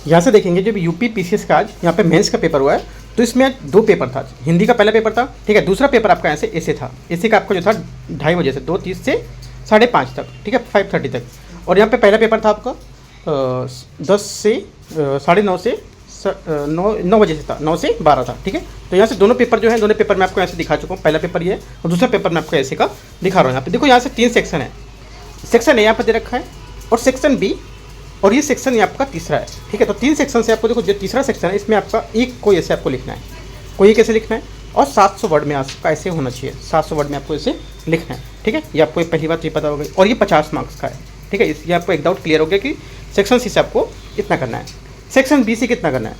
यहाँ से देखेंगे जब यूपी पीसीएस का आज यहाँ पे मेंस का पेपर हुआ है, तो इसमें आज 2 पेपर था। हिंदी का पहला पेपर था, ठीक है। दूसरा पेपर आपका ऐसे ऐसे था, ऐसे का आपका जो था 2:30 बजे से 2:30 से 5:30 तक, ठीक है, 5:30 तक। और यहाँ पे पहला पेपर था आपका 10 से 9:30 से 9 बजे से था, 9 से 12 था, ठीक है। तो यहाँ से दोनों पेपर जो है, दोनों पेपर मैं आपको ऐसे दिखा चुका हूँ। पहला पेपर ये है और दूसरा पेपर मैं आपको ऐसे का दिखा रहा हूँ। यहाँ पे देखो, यहाँ से 3 सेक्शन है। सेक्शन ए यहाँ पर दे रखा है और सेक्शन बी, और ये सेक्शन ये आपका तीसरा है, ठीक है। तो 3 सेक्शन से आपको देखो, जो तीसरा सेक्शन है इसमें आपका एक कोई ऐसे आपको लिखना है, कोई कैसे लिखना है, और 700 वर्ड में आपका ऐसे होना चाहिए, 700 वर्ड में आपको ऐसे लिखना है, ठीक है। ये आपको पहली बात ये पता हो गई। और ये 50 मार्क्स का है, ठीक है। ये आपको एक डाउट क्लियर हो गया कि सेक्शन सी से आपको इतना करना है, सेक्शन बी से कितना करना है।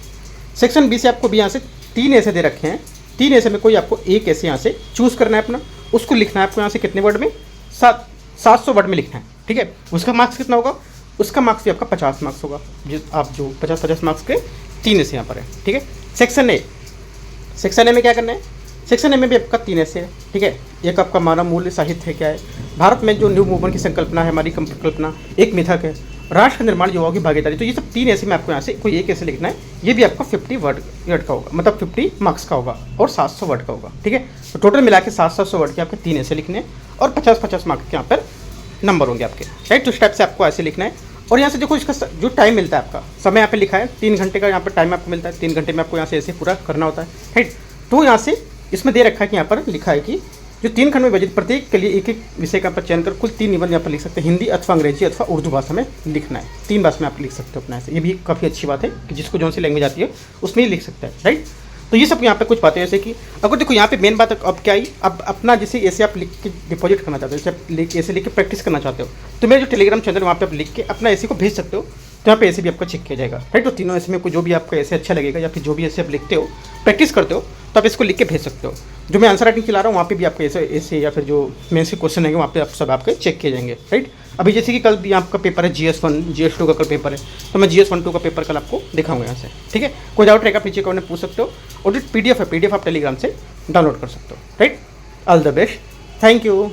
सेक्शन बी से आपको भी यहाँ से 3 ऐसे दे रखे हैं, 3 ऐसे में कोई आपको एक ऐसे यहाँ से चूज़ करना है अपना, उसको लिखना है आपको यहाँ से कितने वर्ड में, 700 वर्ड में लिखना है, ठीक है। उसका मार्क्स कितना होगा, उसका मार्क्स भी आपका 50 मार्क्स होगा। आप जो 50 मार्क्स के 3 ऐसे यहाँ पर है, ठीक है। सेक्शन ए, सेक्शन ए में क्या करना है, सेक्शन ए में भी आपका 3 ऐसे है, ठीक है। एक आपका मानव मूल्य साहित्य क्या है, भारत में जो न्यू मूवमेंट की संकल्पना है, हमारी कल्पना, एक मिथक है, राष्ट्र का निर्माण, युवाओं की भागीदारी। तो ये सब 3 ऐसे में आपको यहाँ से कोई एक ऐसे लिखना है। ये भी आपका 50 वर्ड का होगा, मतलब 50 मार्क्स का होगा और 700 वर्ड का होगा, ठीक है। तो टोटल मिला के 700 वर्ड के आपके 3 ऐसे लिखने हैं और 50 मार्क्स के यहाँ पर नंबर होंगे आपके, राइट। तो इस टाइप से आपको ऐसे लिखना है। और यहाँ से देखो, इसका जो टाइम मिलता है आपका, समय यहाँ पे लिखा है 3 घंटे का यहाँ पर टाइम आपको मिलता है। 3 घंटे में आपको यहाँ से ऐसे पूरा करना होता है, राइट। तो यहाँ से इसमें दे रखा है कि यहाँ पर लिखा है कि जो 3 खंड में विभाजित, प्रत्येक के लिए एक एक विषय का आप चयन कर कुल 3 निबंध यहाँ पर लिख सकते हैं। हिंदी अथवा अंग्रेजी अथवा उर्दू भाषा में लिखना है, 3 भाषा में आप लिख सकते हो अपना ऐसे। ये भी काफ़ी अच्छी बात है कि जिसको जौन सी लैंग्वेज आती है उसमें ही लिख सकता है, राइट। तो ये सब यहाँ पे कुछ बातें जैसे कि अगर देखो यहाँ पे मेन बात अब क्या आई, अब अपना जैसे ऐसे आप लिख के डिपॉजिट करना चाहते हो, जैसे ऐसे लिख के प्रैक्टिस करना चाहते हो, तो मेरे जो टेलीग्राम चैनल वहाँ पे आप लिख के अपना ऐसे को भेज सकते हो। तो यहाँ पे ऐसे भी आपका चेक किया जाएगा, राइट। तो तीनों ऐसे में कोई जो भी आपको ऐसे अच्छा लगेगा या फिर जो भी ऐसे आप लिखते हो, प्रैक्टिस करते हो, तो आप इसको लिख के भेज सकते हो। जो मैं आंसर राइटिंग चला रहा हूँ वहाँ पे भी आपको ऐसे या फिर जो मेंस के क्वेश्चन है वहाँ पे आप सब आपके चेक किए जाएंगे, राइट। अभी जैसे कि कल भी आपका पेपर है GS1 GS2 का कल पेपर है, तो मैं GS1-2 का पेपर कल आपको दिखाऊंगा यहाँ से, ठीक है। कोई डाउट रहेगा पीछे कमेंट में पूछ सकते हो। और जो PDF है, PDF आप टेलीग्राम से डाउनलोड कर सकते हो, right. All the best, thank you.